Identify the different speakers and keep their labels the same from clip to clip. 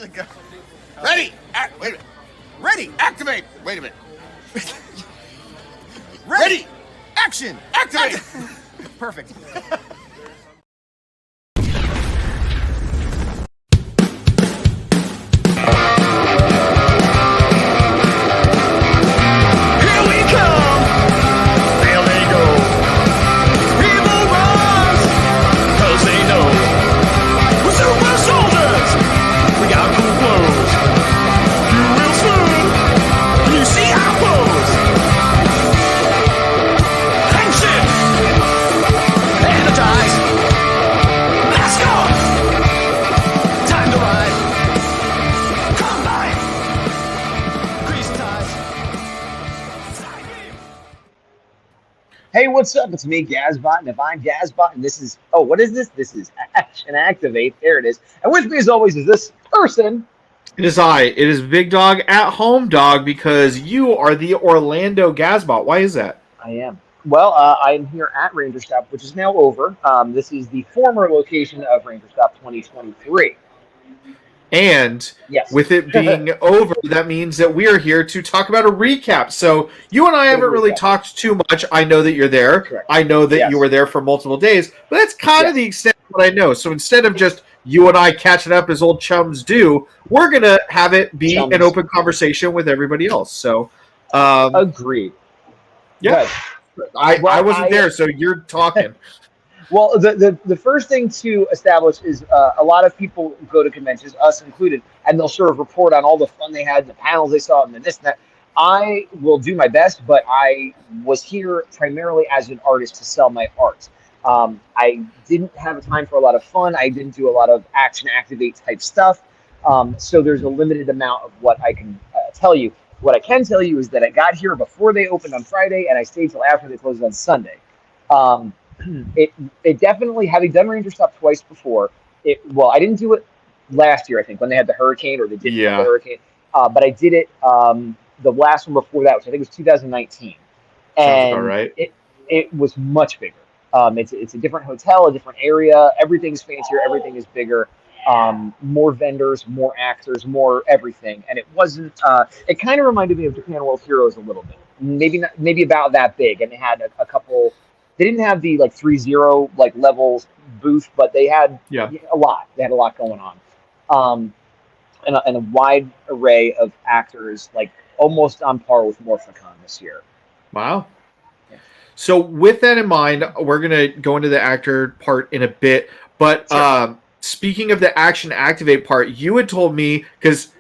Speaker 1: does it go? Ready. Wait a minute. Ready. Activate. Wait a minute. Ready. Action. Activate.
Speaker 2: Perfect.
Speaker 3: Hey, what's up? It's me, Gazbot, and if I'm Gazbot, and this is, what is this? This is Action Activate. There it is. And with me, as always, is this person.
Speaker 4: It is I. It is Big Dog at Home Dog, because you are the Orlando Gazbot. Why is that?
Speaker 3: I am. Well, I'm here at Rangerstop, which is now over. This is the former location of Rangerstop 2023.
Speaker 4: And
Speaker 3: yes.
Speaker 4: With it being over, that means that we are here to talk about a recap. So you and I haven't really talked too much. I know that you're there.
Speaker 3: Correct.
Speaker 4: I know that you were there for multiple days. But that's kind of the extent of what I know. So instead of just you and I catching up as old chums do, we're going to have it be an open conversation with everybody else. So
Speaker 3: agreed.
Speaker 4: Yeah. I wasn't there, so you're talking.
Speaker 3: Well, the first thing to establish is a lot of people go to conventions, us included, and they'll sort of report on all the fun they had, the panels they saw, and this and that. I will do my best, but I was here primarily as an artist to sell my art. I didn't have time for a lot of fun. I didn't do a lot of Action Activate type stuff. So there's a limited amount of what I can tell you. What I can tell you is that I got here before they opened on Friday, and I stayed till after they closed on Sunday. It definitely, having done Rangerstop twice before, I didn't do it last year, I think, when they had the hurricane, or they didn't have the hurricane, but I did it the last one before that, which I think was 2019. And
Speaker 4: all right.
Speaker 3: It was much bigger. It's a different hotel, a different area. Everything's fancier. Everything is bigger. More vendors, more actors, more everything. And it wasn't. It kind of reminded me of Japan World Heroes a little bit. Maybe about that big. And they had a couple. They didn't have the 3-0 levels booth, but they had a lot. They had a lot going on. And a wide array of actors, almost on par with Morphicon this year.
Speaker 4: Wow. So with that in mind, we're going to go into the actor part in a bit. But speaking of the Action Activate part, you had told me, because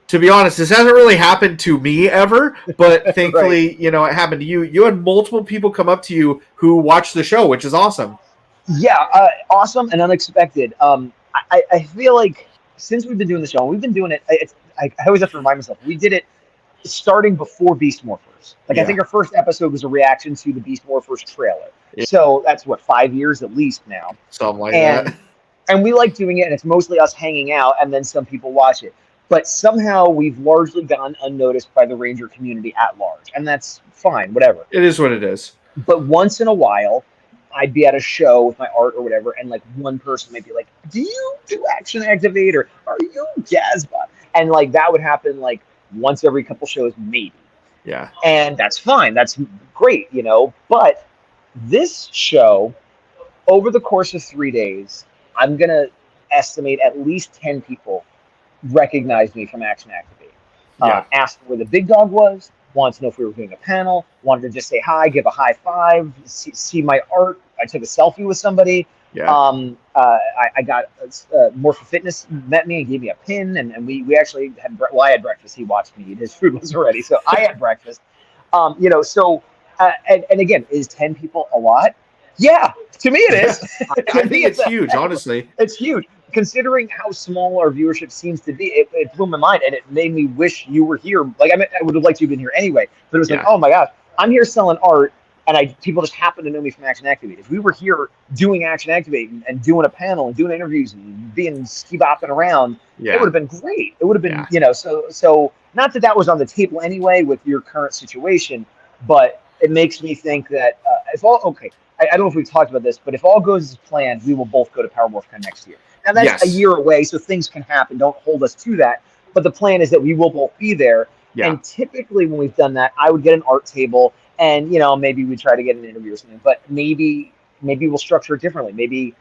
Speaker 4: to be honest, this hasn't really happened to me ever, but thankfully, it happened to you. You had multiple people come up to you who watched the show, which is awesome.
Speaker 3: Yeah, awesome and unexpected. I feel like since we've been doing the show, and we've been doing it, I always have to remind myself, we did it starting before Beast Morphers. I think our first episode was a reaction to the Beast Morphers trailer. Yeah. So that's 5 years at least now.
Speaker 4: Something like that.
Speaker 3: And we like doing it, and it's mostly us hanging out, and then some people watch it. But somehow we've largely gone unnoticed by the Ranger community at large. And that's fine, whatever.
Speaker 4: It is what it is.
Speaker 3: But once in a while, I'd be at a show with my art or whatever, and one person might be like, do you do Action Activate, or are you Gazbot? And that would happen once every couple shows, maybe.
Speaker 4: Yeah.
Speaker 3: And that's fine. That's great, But this show, over the course of 3 days, I'm going to estimate at least 10 people recognized me from Action Activate. Asked where the Big Dog was, wanted to know if we were doing a panel, wanted to just say hi, give a high five, see my art. I took a selfie with somebody.
Speaker 4: Yeah.
Speaker 3: I got Morpho Fitness met me and gave me a pin, and we actually had I had breakfast. He watched me eat. His food was ready, so I had breakfast. So and again, is 10 people a lot? Yeah, to me it is.
Speaker 4: I think it's huge, honestly.
Speaker 3: It's huge. Considering how small our viewership seems to be, it blew my mind, and it made me wish you were here. I would have liked you to have been here anyway, but it was oh my gosh, I'm here selling art, and people just happen to know me from Action Activate. If we were here doing Action Activate and doing a panel and doing interviews and being ski-bopping around, it would have been great. It would have been, so not that was on the table anyway with your current situation, but it makes me think that I don't know if we've talked about this, but if all goes as planned, we will both go to Power Morphicon next year. Now that's a
Speaker 4: Yes.
Speaker 3: year away, so things can happen. Don't hold us to that. But the plan is that we will both be there.
Speaker 4: Yeah.
Speaker 3: And typically when we've done that, I would get an art table and, maybe we try to get an interview or something, but maybe we'll structure it differently. Maybe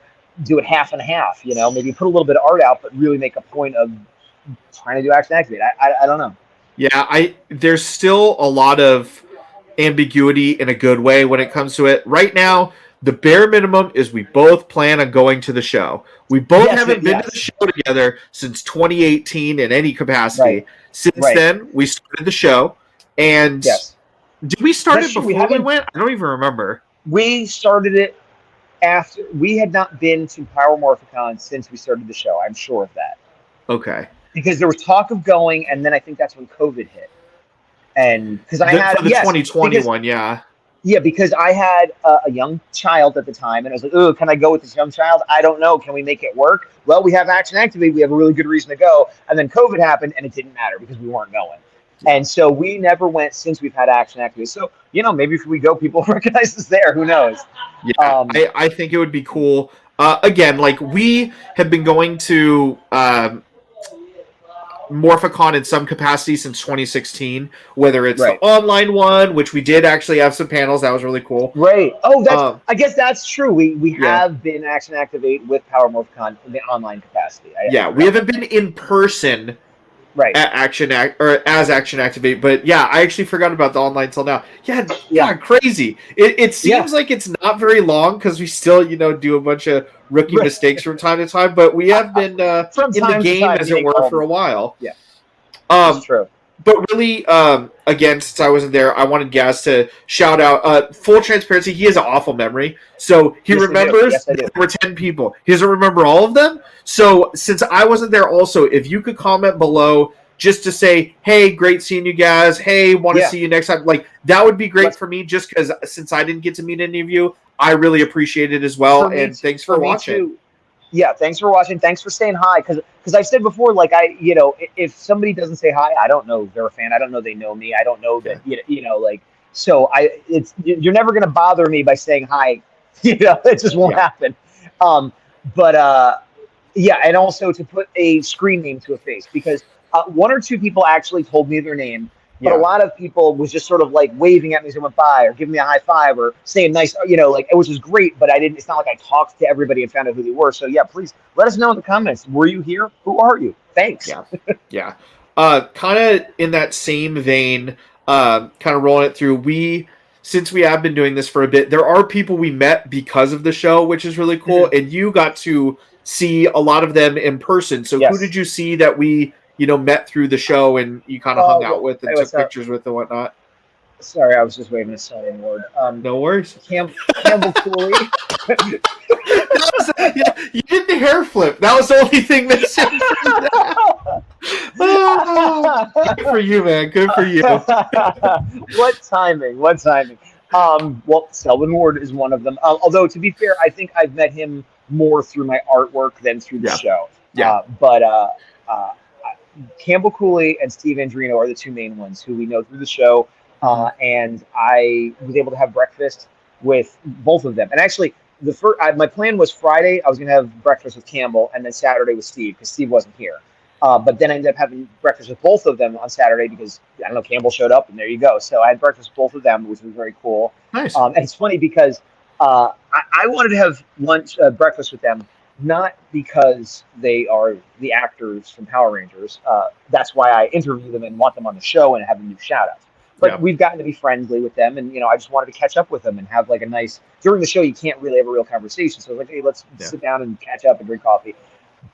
Speaker 3: do it half and half, maybe put a little bit of art out, but really make a point of trying to do action activate. I don't know.
Speaker 4: Yeah, there's still a lot of ambiguity in a good way when it comes to it. Right now, the bare minimum is we both plan on going to the show. We both haven't been to the show together since 2018 in any capacity.
Speaker 3: Right.
Speaker 4: Since then, we started the show. And did we start it before we went? I don't even remember.
Speaker 3: We started it after. We had not been to Power Morphicon since we started the show. I'm sure of that.
Speaker 4: Okay.
Speaker 3: Because there was talk of going, and then I think that's when COVID hit. And because I had
Speaker 4: for the 2021, yeah,
Speaker 3: because I had a young child at the time, and I was like, "Oh, can I go with this young child? I don't know. Can we make it work?" Well, we have Action Activate. We have a really good reason to go. And then COVID happened, and it didn't matter because we weren't going. And so we never went since we've had Action Activate. So maybe if we go, people recognize us there. Who knows?
Speaker 4: Yeah, I think it would be cool. Again, like we have been going to Morphicon in some capacity since 2016, whether it's the online one, which we did actually have some panels. That was really cool.
Speaker 3: Right. Oh, I guess that's true. We have been Action Activate with Power Morphicon in the online capacity.
Speaker 4: We haven't been in person at as Action Activate, but I actually forgot about the online till now. God, crazy. It seems like it's not very long because we still, do a bunch of rookie mistakes from time to time, but we have been in the game, as it were, for a while.
Speaker 3: Yeah, that's true.
Speaker 4: But really, again, since I wasn't there, I wanted Gaz to shout out. Full transparency, he has an awful memory. So he remembers there were 10 people. He doesn't remember all of them. So since I wasn't there also, if you could comment below just to say, hey, great seeing you guys. Hey, want to see you next time. Like, that would be great for me just because since I didn't get to meet any of you, I really appreciate it as well. And thanks for watching.
Speaker 3: Yeah, thanks for watching. Thanks for saying hi. Because I've said before, like if somebody doesn't say hi, I don't know they're a fan. I don't know they know me. I don't know that So you're never gonna bother me by saying hi. It just won't happen. And also to put a screen name to a face because one or two people actually told me their name. But a lot of people was just sort of like waving at me as I went by or giving me a high five or saying nice, which was great, but it's not like I talked to everybody and found out who they were. So please let us know in the comments. Were you here? Who are you? Thanks.
Speaker 4: Yeah. Kind of in that same vein, kind of rolling it through, since we have been doing this for a bit, there are people we met because of the show, which is really cool. Mm-hmm. And you got to see a lot of them in person. So who did you see that we met through the show and you kind of hung out with and took pictures with and whatnot?
Speaker 3: Sorry, I was just waving a signing word.
Speaker 4: No worries.
Speaker 3: Campbell Cooley.
Speaker 4: You did the hair flip. That was the only thing missing. Good for you, man. Good for you.
Speaker 3: What timing. Selwyn Ward is one of them. Although, to be fair, I think I've met him more through my artwork than through the show. Campbell Cooley and Steve Andrino are the two main ones who we know through the show. And I was able to have breakfast with both of them. And actually, my plan was Friday, I was going to have breakfast with Campbell, and then Saturday with Steve, because Steve wasn't here. But then I ended up having breakfast with both of them on Saturday because, I don't know, Campbell showed up, and there you go. So I had breakfast with both of them, which was very cool.
Speaker 4: Nice.
Speaker 3: And it's funny because I wanted to have breakfast with them, not because they are the actors from Power Rangers. That's why I interview them and want them on the show and have them do shout-outs. But we've gotten to be friendly with them, and I just wanted to catch up with them and have like a nice. During the show, you can't really have a real conversation, so I was like, hey, let's sit down and catch up and drink coffee.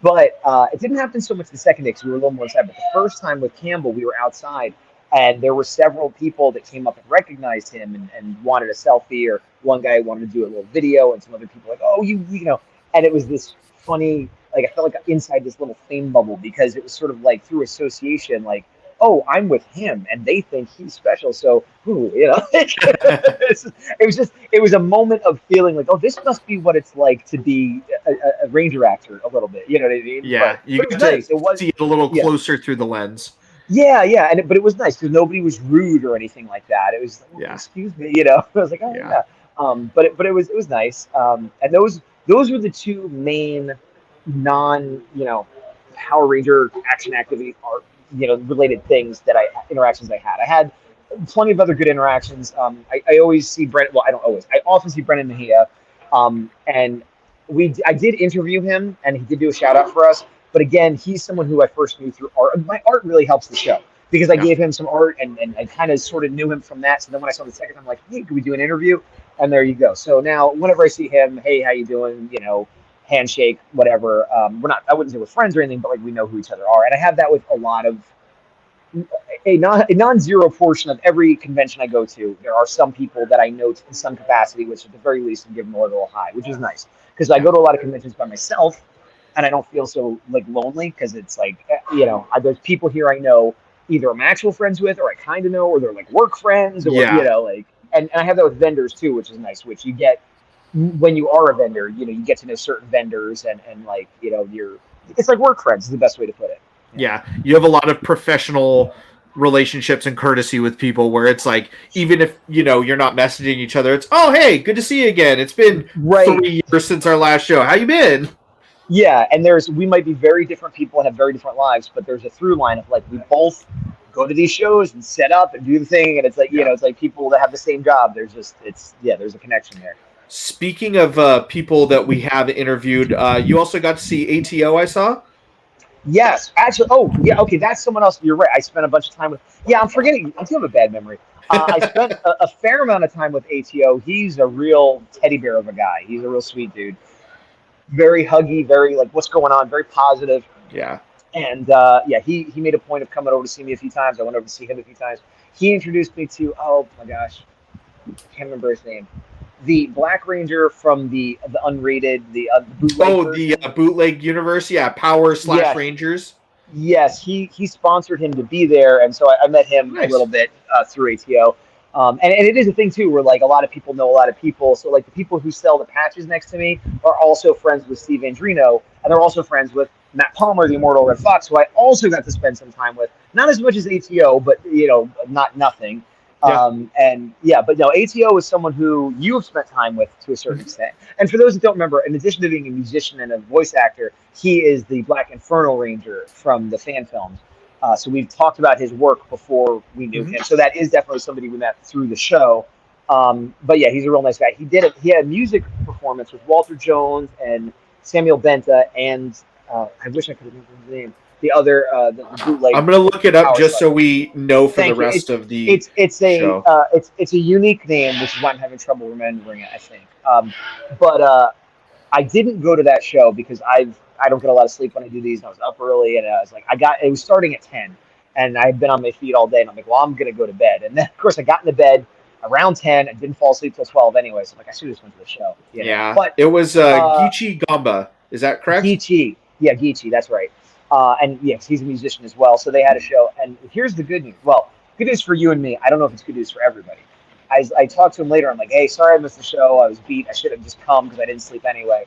Speaker 3: But it didn't happen so much the second day because we were a little more inside. But the first time with Campbell, we were outside, and there were several people that came up and recognized him and wanted a selfie, or one guy wanted to do a little video, and some other people like, oh, you know, and it was this funny. Like I felt like inside this little fame bubble because it was sort of like through association, like. Oh, I'm with him, and they think he's special. So, it was a moment of feeling like, oh, this must be what it's like to be a Ranger actor a little bit. You know what I mean?
Speaker 4: Yeah,
Speaker 3: but it was nice. It was
Speaker 4: see it a little closer through the lens.
Speaker 3: Yeah, but it was nice because nobody was rude or anything like that. It was like, excuse me, I was like, oh yeah. But it was nice. And those were the two main Power Ranger action activity are related things that interactions I had. I had plenty of other good interactions. I always see Brent. Well, I don't always. I often see Brennan Mejia, and I did interview him, and he did do a shout out for us. But again, he's someone who I first knew through art. My art really helps the show because I gave him some art, and I kind of sort of knew him from that. So then when I saw him the second time, I'm like, hey, can we do an interview? And there you go. So now whenever I see him, hey, how you doing? Handshake, whatever. We're not. I wouldn't say we're friends or anything, but like we know who each other are. And I have that with a lot of a non-zero portion of every convention I go to. There are some people that I know in some capacity, which at the very least can give them a little hi, which is nice because I go to a lot of conventions by myself, and I don't feel so like lonely because it's like there's people here I know either I'm actual friends with or I kind of know, or they're like work friends, or and I have that with vendors too, which is nice. Which you get when you are a vendor, you get to know certain vendors and it's like work friends is the best way to put it.
Speaker 4: Yeah, you have a lot of professional relationships and courtesy with people where it's like, even if you're not messaging each other, it's, oh hey, good to see you again, it's been 3 years since our last show, how you been?
Speaker 3: Yeah, and we might be very different people and have very different lives, but there's a through line of like we both go to these shows and set up and do the thing, and it's like it's like people that have the same job. There's a connection there.
Speaker 4: Speaking of people that we have interviewed, you also got to see ATO, I saw.
Speaker 3: Yes, actually. Oh, yeah. Okay, that's someone else. You're right. I spent a bunch of time with. Yeah, I'm forgetting. I do have a bad memory. I spent a fair amount of time with ATO. He's a real teddy bear of a guy. He's a real sweet dude. Very huggy. Very like, what's going on? Very positive.
Speaker 4: Yeah.
Speaker 3: And he made a point of coming over to see me a few times. I went over to see him a few times. He introduced me to. Oh my gosh, I can't remember his name. The Black Ranger from the unrated, the bootleg
Speaker 4: bootleg universe, Power / Rangers.
Speaker 3: Yes, he sponsored him to be there, and so I met him a little bit through ATO. And it is a thing too, where like a lot of people know a lot of people. So like the people who sell the patches next to me are also friends with Steve Andrino, and they're also friends with Matt Palmer, the Immortal Red Fox, who I also got to spend some time with. Not as much as ATO, but not nothing.
Speaker 4: Yeah.
Speaker 3: But no, ATO is someone who you have spent time with to a certain extent. And for those that don't remember, in addition to being a musician and a voice actor, he is the Black Infernal Ranger from the fan films. So we've talked about his work before we knew him. So that is definitely somebody we met through the show. But yeah, he's a real nice guy. He had a music performance with Walter Jones and Samuel Benta and I wish I could remember his name. The other the bootleg.
Speaker 4: I'm gonna look it up just so we know for the rest of the show.
Speaker 3: It's a unique name, which is why I'm having trouble remembering it, I think. But I didn't go to that show because I don't get a lot of sleep when I do these. And I was up early, and I was like, it was starting at 10, and I had been on my feet all day, and I'm like, well, I'm gonna go to bed. And then of course I got into bed around 10 and didn't fall asleep till 12 anyway. So I'm like, I should have just went to the show.
Speaker 4: Yeah, but it was Gichi Gamba. Is that correct?
Speaker 3: Gichi, that's right. And yes, he's a musician as well. So they had a show. And here's the good news. Well, good news for you and me. I don't know if it's good news for everybody. I talked to him later. I'm like, hey, sorry I missed the show. I was beat. I should have just come because I didn't sleep anyway.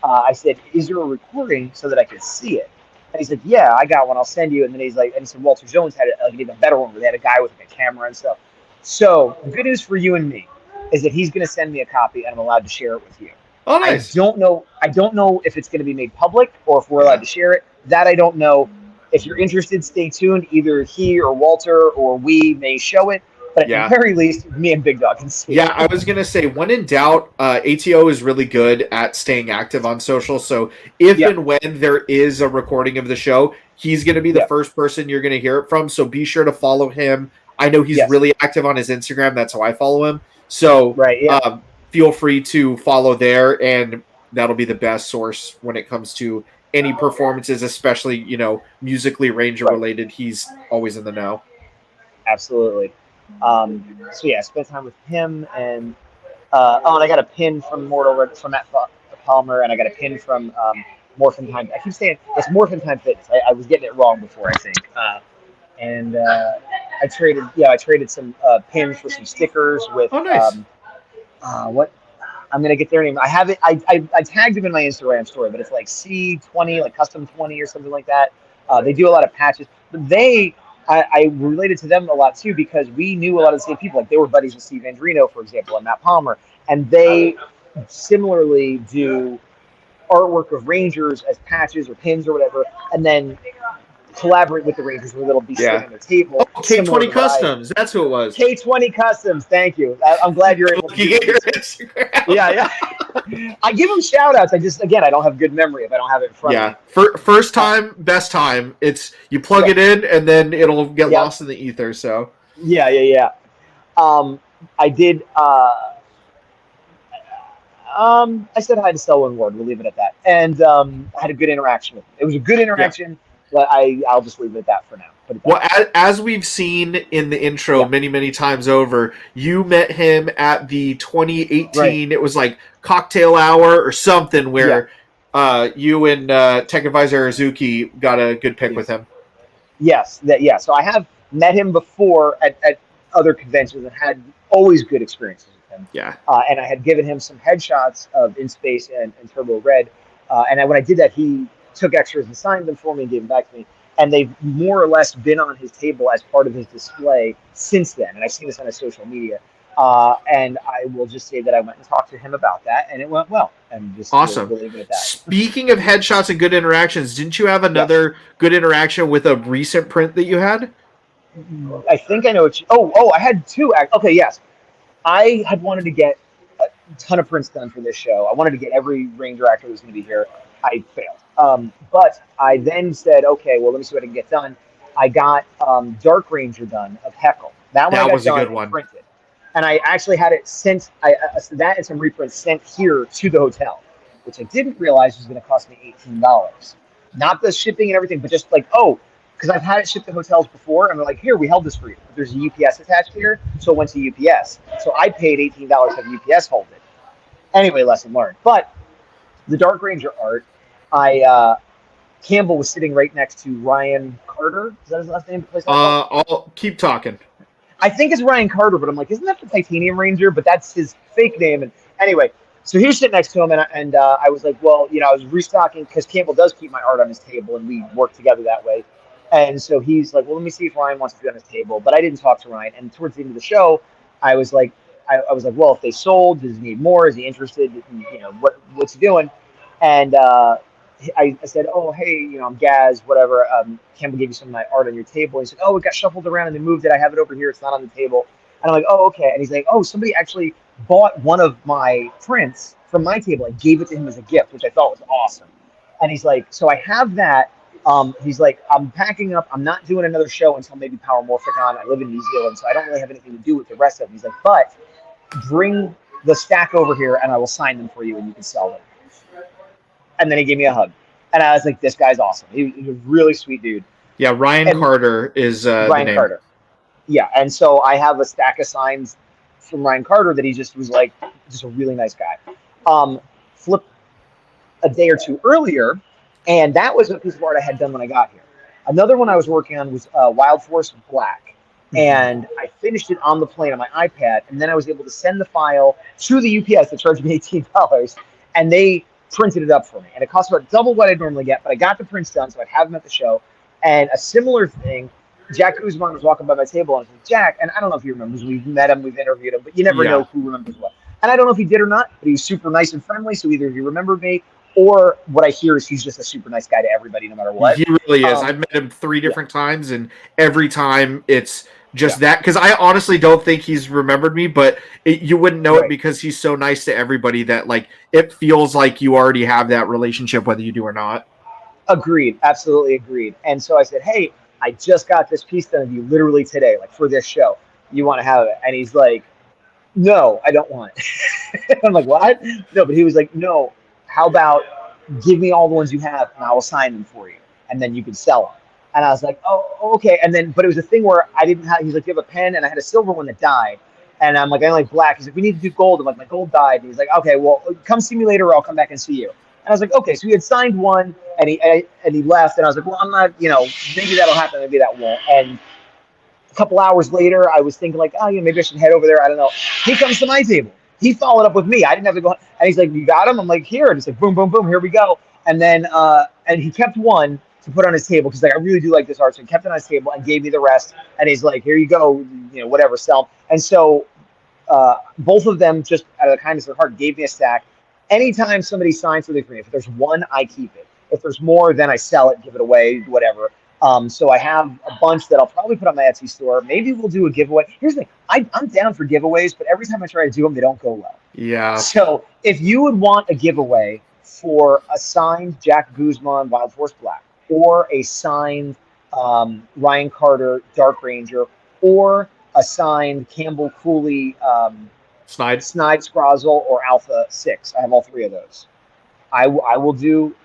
Speaker 3: I said, is there a recording so that I could see it? And he's like, yeah, I got one. I'll send you. And then he's like, and he said, Walter Jones had an even better one where they had a guy with like a camera and stuff. So the good news for you and me is that he's going to send me a copy and I'm allowed to share it with you.
Speaker 4: Oh, nice.
Speaker 3: I don't know if it's going to be made public or if we're allowed to share it. That I don't know. If you're interested, stay tuned. Either he or Walter or we may show it. But at the very least, me and Big Dog can see it.
Speaker 4: Yeah, I was going to say, when in doubt, ATO is really good at staying active on social. So if and when there is a recording of the show, he's going to be the first person you're going to hear it from. So be sure to follow him. I know he's really active on his Instagram. That's how I follow him. So feel free to follow there, and that'll be the best source when it comes to any performances, especially, musically Ranger related. He's always in the know.
Speaker 3: Absolutely. So yeah, I spent time with him, and and I got a pin from Matt Palmer, and I got a pin from Morphin Time. I keep saying it's Morphin Time Fitness. I was getting it wrong before, I think. And I traded some pins for some stickers with.
Speaker 4: Oh, nice.
Speaker 3: What? I'm gonna get their name. I have it. I tagged them in my Instagram story, but it's like C20, like Custom 20 or something like that. They do a lot of patches, but I related to them a lot too because we knew a lot of the same people. Like they were buddies with Steve Andrino, for example, and Matt Palmer, and they similarly do artwork of Rangers as patches or pins or whatever, and then collaborate with the Rangers where they'll be sitting on their table.
Speaker 4: Oh, K20 Customs. That's who it was.
Speaker 3: K20 Customs. Thank you. I'm glad you're able to
Speaker 4: get your Instagram.
Speaker 3: Yeah. I give them shout outs. I don't have good memory if I don't have it in front of me.
Speaker 4: First time, best time. It's you plug it in and then it'll get lost in the ether. So
Speaker 3: yeah. I did. I said hi to Selwyn Ward. We'll leave it at that. And I had a good interaction with him. It was a good interaction, but I'll just leave it at that for now.
Speaker 4: Well, as we've seen in the intro many times over, you met him at the 2018. Right. It was like cocktail hour or something where you and Tech Advisor Azuki got a good pick with him.
Speaker 3: Yes, So I have met him before at other conventions and had always good experiences with him.
Speaker 4: Yeah.
Speaker 3: And I had given him some headshots of In Space and Turbo Red. When I did that, he took extras and signed them for me and gave them back to me. And they've more or less been on his table as part of his display since then. And I've seen this on his social media. And I will just say that I went and talked to him about that, and it went well. And just
Speaker 4: awesome.
Speaker 3: We'll leave it at that.
Speaker 4: Speaking of headshots and good interactions, didn't you have another good interaction with a recent print that you had?
Speaker 3: I think I know what you... Oh, I had two. Okay, yes. I had wanted to get a ton of prints done for this show. I wanted to get every Ranger actor who was going to be here. I failed. But I then said, okay, well, let me see what I can get done. I got Dark Ranger done of Heckle. That
Speaker 4: was a good one.
Speaker 3: Printed. And I actually had it sent, that and some reprints sent here to the hotel, which I didn't realize was going to cost me $18. Not the shipping and everything, but just like, because I've had it shipped to hotels before, and they're like, here, we held this for you. There's a UPS attached here, so it went to UPS. So I paid $18 to have UPS hold it. Anyway, lesson learned. But the Dark Ranger art, Campbell was sitting right next to Ryan Carter. Is that his last name?
Speaker 4: I'll keep talking.
Speaker 3: I think it's Ryan Carter, but I'm like, isn't that the Titanium Ranger? But that's his fake name. And anyway, so he was sitting next to him, and I was like, well, I was restocking because Campbell does keep my art on his table, and we work together that way. And so he's like, well, let me see if Ryan wants to be on his table. But I didn't talk to Ryan. And towards the end of the show, I was like, well, if they sold, does he need more? Is he interested? What's he doing? And I said, oh, hey, I'm Gaz, whatever. Campbell gave you some of my art on your table. He said, oh, it got shuffled around and they moved it. I have it over here. It's not on the table. And I'm like, oh, okay. And he's like, oh, somebody actually bought one of my prints from my table. I gave it to him as a gift, which I thought was awesome. And he's like, so I have that. He's like, I'm packing up. I'm not doing another show until maybe Power Morphicon. I live in New Zealand, so I don't really have anything to do with the rest of them. He's like, but bring the stack over here and I will sign them for you and you can sell them. And then he gave me a hug. And I was like, this guy's awesome. He was a really sweet dude.
Speaker 4: Yeah, Ryan Carter is
Speaker 3: Ryan
Speaker 4: the name.
Speaker 3: Carter. Yeah, and so I have a stack of signs from Ryan Carter that he just was like, just a really nice guy. Flip a day or two earlier, and that was a piece of art I had done when I got here. Another one I was working on was Wild Force Black. And I finished it on the plane on my iPad, and then I was able to send the file to the UPS that charged me $18, and they printed it up for me. And it cost about double what I'd normally get, but I got the prints done, so I'd have them at the show. And a similar thing, Jack Guzman was walking by my table, and I said, Jack, and I don't know if he remembers, we've met him, we've interviewed him, but you never know who remembers what. And I don't know if he did or not, but he was super nice and friendly, so either he remembered me, or what I hear is he's just a super nice guy to everybody, no matter what.
Speaker 4: He really is. I've met him 3 different times, and every time it's just that, because I honestly don't think he's remembered me, but you wouldn't know it because he's so nice to everybody that it feels like you already have that relationship whether you do or not.
Speaker 3: Agreed. Absolutely agreed. And so I said, hey, I just got this piece done of you literally today, for this show. You want to have it? And he's like, no, I don't want it. I'm like, what? No, but he was like, no, how about give me all the ones you have and I will sign them for you and then you can sell them. And I was like, oh, okay. And then, but it was a thing where I didn't have, he's like, you have a pen? And I had a silver one that died. And I'm like, I like black. He's like, we need to do gold. I'm like, my gold died. And he's like, okay, well, come see me later or I'll come back and see you. And I was like, okay. So he had signed one and he left. And I was like, well, I'm not, maybe that'll happen. Maybe that won't. And a couple hours later, I was thinking like, oh, maybe I should head over there. I don't know. He comes to my table. He followed up with me. I didn't have to go. And he's like, you got him? I'm like, here. And he's like, boom, boom, boom. Here we go. And then, and he kept one to put on his table because I really do like this art. So he kept it on his table and gave me the rest. And he's like, here you go, whatever, sell. And so both of them, just out of the kindness of their heart, gave me a stack. anytime somebody signs something for me, if there's one, I keep it. If there's more, then I sell it, give it away, whatever. So I have a bunch that I'll probably put on my Etsy store. Maybe we'll do a giveaway. Here's the thing. I'm down for giveaways, but every time I try to do them, they don't go well.
Speaker 4: Yeah.
Speaker 3: So if you would want a giveaway for a signed Jack Guzman Wild Force Black, or a signed Ryan Carter Dark Ranger, or a signed Campbell Cooley
Speaker 4: Snide
Speaker 3: Scrozzle, or Alpha 6, I have all three of those. I will do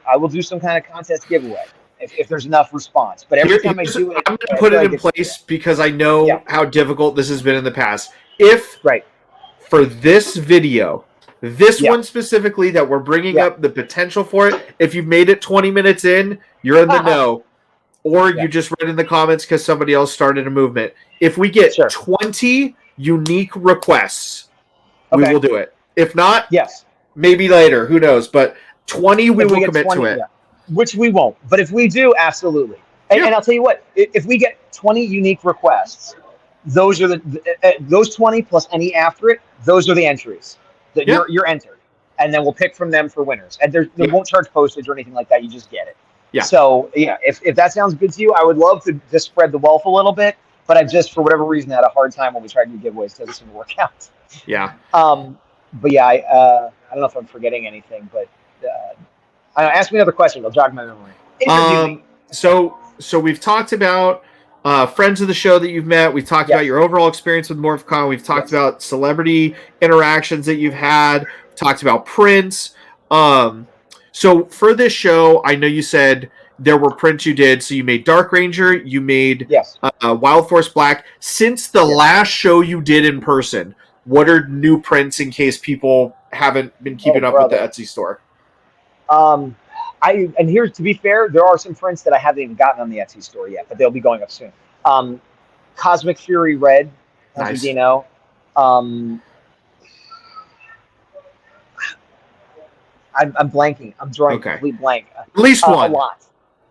Speaker 3: some kind of contest giveaway if there's enough response. But every time I do it,
Speaker 4: I'm going to put it in place because I know how difficult this has been in the past. If for this video, this one specifically that we're bringing up the potential for it, if you've made it 20 minutes in, you're in the know. Or you just read in the comments because somebody else started a movement. If we get 20 unique requests, we will do it. If not, maybe later. Who knows? But 20, we will commit to it.
Speaker 3: Which we won't. But if we do, absolutely. And I'll tell you what, if we get 20 unique requests, those are those 20 plus any after it, those are the entries. That you're entered. And then we'll pick from them for winners. And they won't charge postage or anything like that. You just get it. Yeah. So, if that sounds good to you, I would love to just spread the wealth a little bit. But I just, for whatever reason, had a hard time when we tried to do giveaways. It doesn't seem to work out.
Speaker 4: Yeah.
Speaker 3: But yeah, I don't know if I'm forgetting anything, but ask me another question. I'll jog my memory.
Speaker 4: So we've talked about friends of the show that you've met. We've talked about your overall experience with MorphCon. We've talked about celebrity interactions that you've had. We've talked about prints. So for this show, I know you said there were prints you did. So you made Dark Ranger. You made Wild Force Black. Since the last show you did in person, what are new prints in case people haven't been keeping up with the Etsy store?
Speaker 3: And here's, to be fair, there are some prints that I haven't even gotten on the Etsy store yet, but they'll be going up soon. Cosmic Fury Red,
Speaker 4: nice.
Speaker 3: Dino. I'm blanking. I'm drawing complete blank.
Speaker 4: At least one.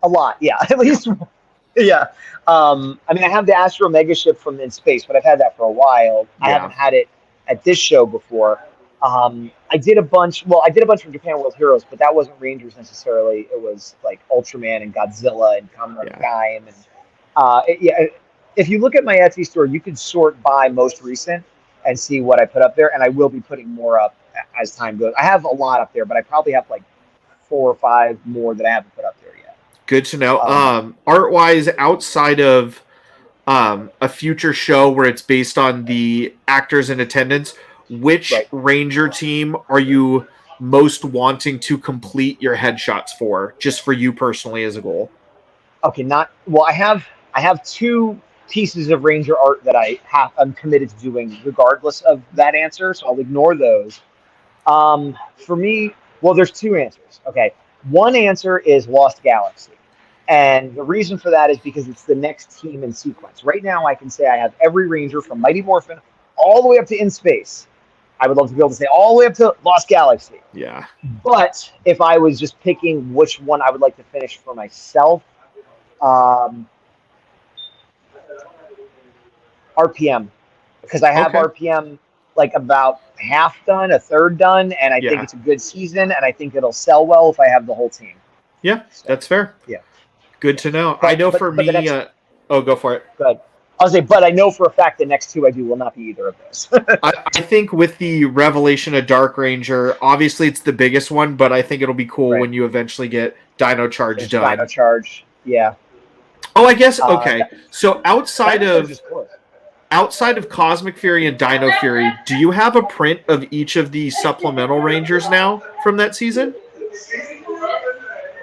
Speaker 3: A lot. Yeah, at least one. Yeah. I mean, I have the Astro Mega ship from In Space, but I've had that for a while. I haven't had it at this show before. I did a bunch. Well, I did a bunch from Japan World Heroes, but that wasn't Rangers necessarily. It was like Ultraman and Godzilla and Kamen Rider Gaim. And if you look at my Etsy store, you can sort by most recent and see what I put up there. And I will be putting more up as time goes. I have a lot up there, but I probably have like 4 or 5 more that I haven't put up there yet.
Speaker 4: Good to know. Art-wise, outside of a future show where it's based on the actors in attendance, which Ranger team are you most wanting to complete your headshots for, just for you personally as a goal?
Speaker 3: Okay, I have 2 pieces of Ranger art that I'm committed to doing regardless of that answer, so I'll ignore those. For me, well, there's 2 answers. Okay, one answer is Lost Galaxy. And the reason for that is because it's the next team in sequence. Right now, I can say I have every Ranger from Mighty Morphin all the way up to In Space. I would love to be able to say all the way up to Lost Galaxy.
Speaker 4: Yeah.
Speaker 3: But if I was just picking which one I would like to finish for myself, RPM. Because I have RPM like about half done, a third done, and I think it's a good season, and I think it'll sell well if I have the whole team.
Speaker 4: Yeah, that's fair.
Speaker 3: Yeah.
Speaker 4: Good to know. I know for me... go for it.
Speaker 3: Good. I'll say, but I know for a fact the next 2 I do will not be either of those.
Speaker 4: I think with the revelation of Dark Ranger, obviously it's the biggest one, but I think it'll be cool when you eventually get Dino Charge done.
Speaker 3: Dino Charge, yeah.
Speaker 4: Oh, I guess, so outside of Cosmic Fury and Dino Fury, do you have a print of each of the supplemental Rangers now from that season?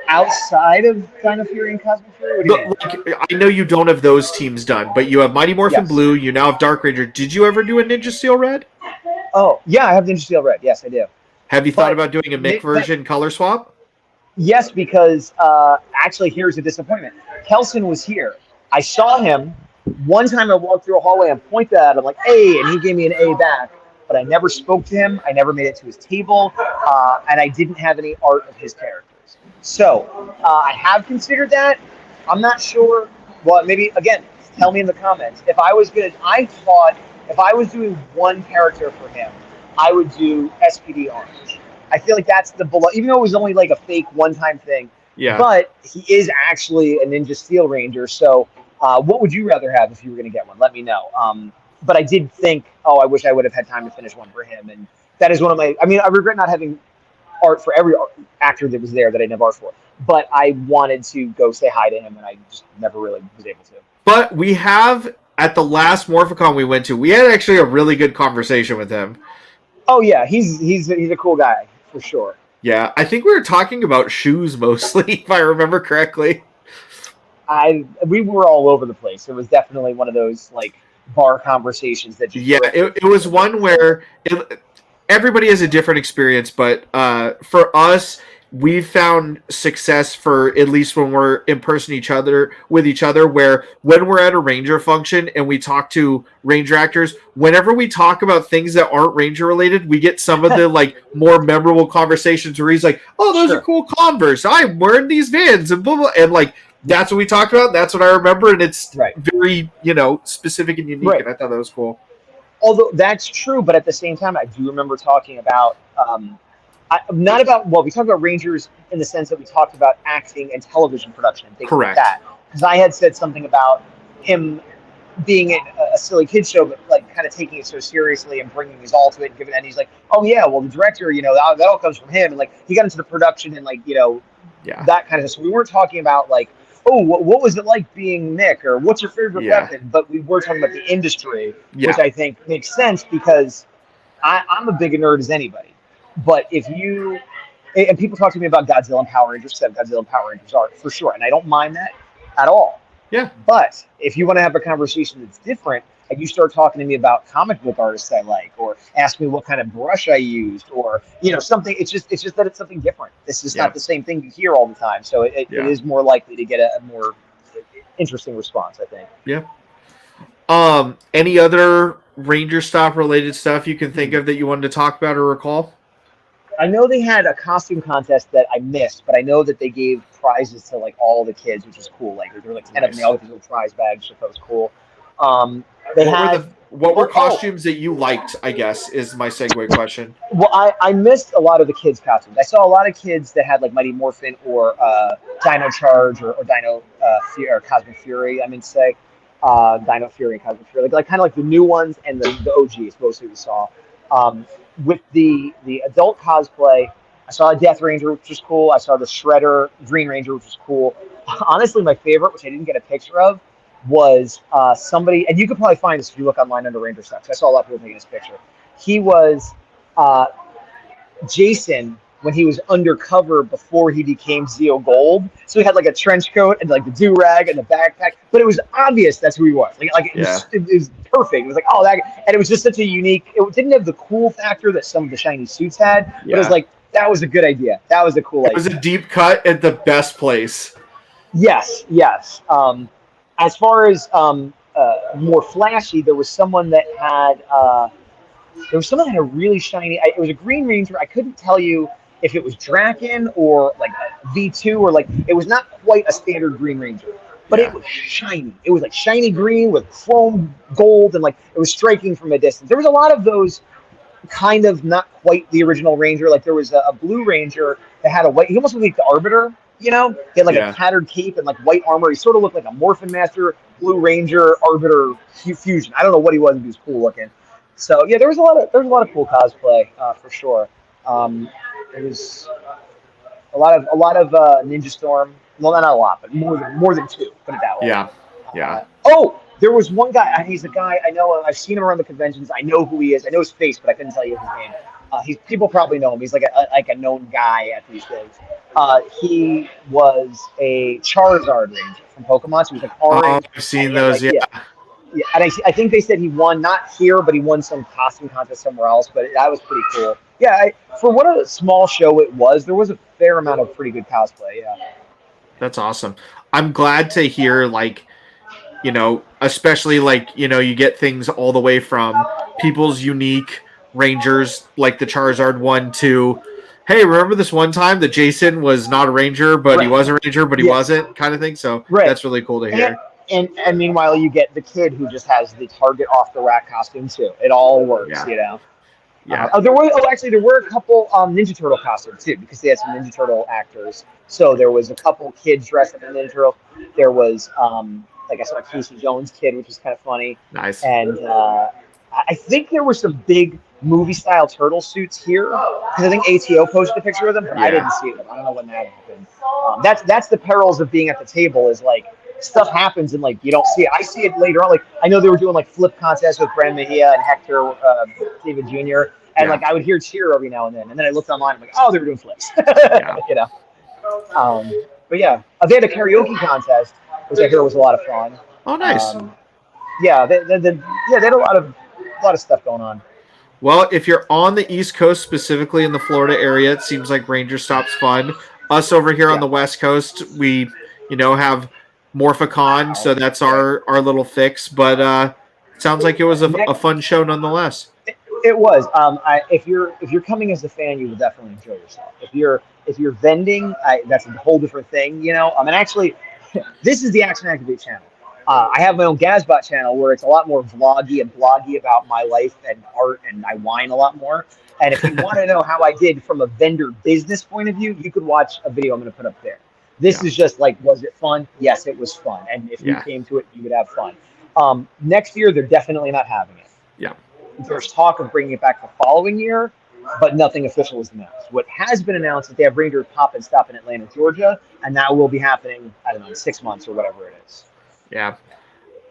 Speaker 3: Outside of Dino Fury and Cosmic Fury?
Speaker 4: I know you don't have those teams done, but you have Mighty Morphin Blue, you now have Dark Ranger. Did you ever do a Ninja Steel Red?
Speaker 3: Oh, yeah, I have Ninja Steel Red. Yes, I do.
Speaker 4: Have you thought about doing a Mick version color swap?
Speaker 3: Yes, because actually, here's a disappointment. Kelson was here. I saw him. One time I walked through a hallway and pointed at him like, "Hey," and he gave me an A back. But I never spoke to him. I never made it to his table. And I didn't have any art of his characters. So I have considered that. I'm not sure. Well, maybe, again, tell me in the comments. If I was I thought if I was doing one character for him, I would do SPD Orange. I feel like that's the below, even though it was only like a fake one-time thing.
Speaker 4: Yeah.
Speaker 3: But he is actually a Ninja Steel Ranger. So, what would you rather have if you were going to get one? Let me know. But I did think, oh, I wish I would have had time to finish one for him. And that is one of my. I mean, I regret not having art for every actor that was there that I didn't have art for. But I wanted to go say hi to him, and I just never really was able to.
Speaker 4: But we have, at the last Morphicon we went to, we had actually a really good conversation with him.
Speaker 3: Oh yeah, he's a cool guy for sure.
Speaker 4: Yeah, I think we were talking about shoes mostly, if I remember correctly.
Speaker 3: We were all over the place. It was definitely one of those like bar conversations that you.
Speaker 4: Yeah, it was one where everybody has a different experience, but for us, we've found success for at least when we're in person with each other, where when we're at a Ranger function and we talk to Ranger actors, whenever we talk about things that aren't Ranger related, we get some of the like more memorable conversations where he's like, oh, those are cool Converse, I'm wearing these Vans and blah blah, and like that's what we talked about, that's what I remember, and it's very, specific and unique, and I thought that was cool.
Speaker 3: Although that's true, but at the same time, I do remember talking about we talked about Rangers in the sense that we talked about acting and television production and things like that. Because I had said something about him being in a silly kid show, but like kind of taking it so seriously and bringing his all to it. And he's like, oh yeah, well the director, that all comes from him. And like he got into the production and like that kind of stuff. So we weren't talking about like, oh, what was it like being Nick, or what's your favorite weapon? But we were talking about the industry, which I think makes sense because I'm a big nerd as anybody. But if you, and people talk to me about Godzilla and Power Rangers, Godzilla and Power Rangers art for sure, and I don't mind that at all.
Speaker 4: Yeah.
Speaker 3: But if you want to have a conversation that's different, and you start talking to me about comic book artists I like, or ask me what kind of brush I used, or something, it's just that it's something different. This is not the same thing you hear all the time, so it is more likely to get a more interesting response, I think.
Speaker 4: Yeah. Any other Rangerstop related stuff you can think of that you wanted to talk about or recall?
Speaker 3: I know they had a costume contest that I missed, but I know that they gave prizes to like all the kids, which was cool. Like there were like 10 of them, they all got these little prize bags, which I thought was cool.
Speaker 4: What were costumes that you liked, I guess, is my segue question.
Speaker 3: Well, I missed a lot of the kids' costumes. I saw a lot of kids that had like Mighty Morphin or Dino Charge or Dino or Cosmic Fury, Dino Fury and Cosmic Fury. Like kind of like the new ones and the OG is mostly we saw. With the adult cosplay, I saw a Death Ranger, which was cool. I saw the Shredder Green Ranger, which was cool. Honestly, my favorite, which I didn't get a picture of, was somebody, and you could probably find this if you look online under Rangerstop. I saw a lot of people taking this picture. He was Jason when he was undercover before he became Zeo Gold. So he had like a trench coat and like the do-rag and the backpack, but it was obvious that's who he was. It was perfect. It was like, oh, that, and it was just such a unique, it didn't have the cool factor that some of the shiny suits had, but it was like, that was a good idea. That was a cool idea.
Speaker 4: It was a deep cut at the best place.
Speaker 3: Yes. As far as more flashy, there was someone that had a really shiny, it was a Green Ranger. I couldn't tell you if it was Draken or like a V2 or like, it was not quite a standard Green Ranger, but it was shiny. It was like shiny green with chrome gold and like it was striking from a distance. There was a lot of those kind of not quite the original Ranger. Like there was a Blue Ranger that had a white, he almost looked like the Arbiter, He had like a tattered cape and like white armor. He sort of looked like a Morphin Master, Blue Ranger, Arbiter fusion. I don't know what he was, but he was cool looking. So yeah, there was a lot of cool cosplay for sure. There was a lot of Ninja Storm. Well, not a lot, but more than two. Put it that way.
Speaker 4: Yeah.
Speaker 3: There was one guy. He's a guy I know. I've seen him around the conventions. I know who he is. I know his face, but I couldn't tell you his name. People probably know him. He's like a known guy at these things. He was a Charizard Ranger from Pokemon. So he was like orange.
Speaker 4: I've seen those. Yeah.
Speaker 3: Yeah, and I think they said he won, not here, but he won some costume contest somewhere else. But that was pretty cool. Yeah, for what a small show it was, there was a fair amount of pretty good cosplay. Yeah,
Speaker 4: that's awesome. I'm glad to hear, especially you get things all the way from people's unique Rangers, like the Charizard one, to, hey, remember this one time that Jason was not a Ranger, but he was a Ranger, but he wasn't, kind of thing. So that's really cool to hear.
Speaker 3: And meanwhile, you get the kid who just has the Target off the rack costume too. It all works,
Speaker 4: Yeah.
Speaker 3: Actually, there were a couple Ninja Turtle costumes too, because they had some Ninja Turtle actors. So there was a couple kids dressed up in Ninja Turtle. There was, like I saw a Casey Jones kid, which was kind of funny.
Speaker 4: Nice.
Speaker 3: And I think there were some big movie-style turtle suits here, because I think ATO posted a picture of them, but I didn't see them. I don't know when that happened. That's the perils of being at the table, is like stuff happens and like you don't see it. I see it later on. Like I know they were doing like flip contests with Brand Mejia and Hector David Jr. And like I would hear cheer every now and then I looked online. I'm like, oh, they were doing flips. You know. But yeah, they had a karaoke contest, which I hear was a lot of fun.
Speaker 4: Oh, nice.
Speaker 3: Yeah, they had a lot of stuff going on.
Speaker 4: Well, if you're on the East Coast, specifically in the Florida area, it seems like Rangerstop's fun. Us over here on the West Coast, we, have Morphicon, so that's our little fix. But it sounds like it was a fun show nonetheless.
Speaker 3: It was. If you're coming as a fan, you will definitely enjoy yourself. If you're vending, that's a whole different thing. And actually, this is the Action Activate channel. I have my own Gazbot channel where it's a lot more vloggy and bloggy about my life and art, and I whine a lot more. And if you want to know how I did from a vendor business point of view, you could watch a video I'm going to put up there. This is just like, was it fun? Yes, it was fun. And if you came to it, you would have fun. Next year, they're definitely not having it.
Speaker 4: Yeah.
Speaker 3: There's talk of bringing it back the following year, but nothing official is announced. What has been announced is they have Ranger Pop and Stop in Atlanta, Georgia, and that will be happening, I don't know, in 6 months or whatever it is.
Speaker 4: Yeah.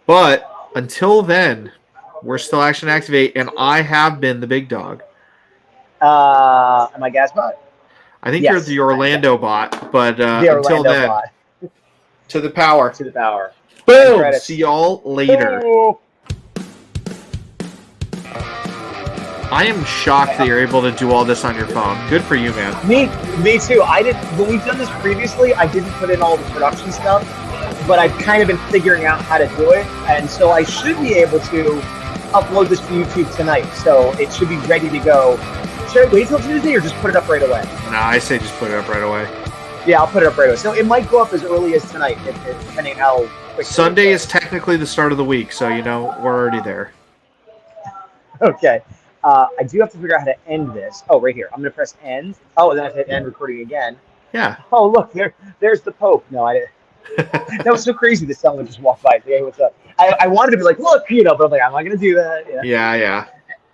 Speaker 4: But until then, we're still Action Activate, and I have been the big dog.
Speaker 3: Am I Gazbot?
Speaker 4: I think you're the Orlando bot, but until then, bot. To the power.
Speaker 3: To the power.
Speaker 4: Boom! See y'all later.
Speaker 3: Oh.
Speaker 4: I am shocked that you're able to do all this on your phone. Good for you, man.
Speaker 3: Me too. When we've done this previously, I didn't put in all the production stuff, but I've kind of been figuring out how to do it, and so I should be able to upload this to YouTube tonight, so it should be ready to go. Should I wait till Tuesday or just put it up right away?
Speaker 4: No, I say just put it up right away.
Speaker 3: Yeah, I'll put it up right away. So it might go up as early as tonight, depending how quick.
Speaker 4: Sunday is technically the start of the week, so we're already there.
Speaker 3: Okay. I do have to figure out how to end this. Oh, right here. I'm going to press end. Oh, and then I have to hit end recording again.
Speaker 4: Yeah.
Speaker 3: Oh, look, there's the Pope. No, I didn't. That was so crazy that someone just walked by. Hey, what's up? I wanted to be like, look, but I'm like, I'm not going to do that.
Speaker 4: Yeah.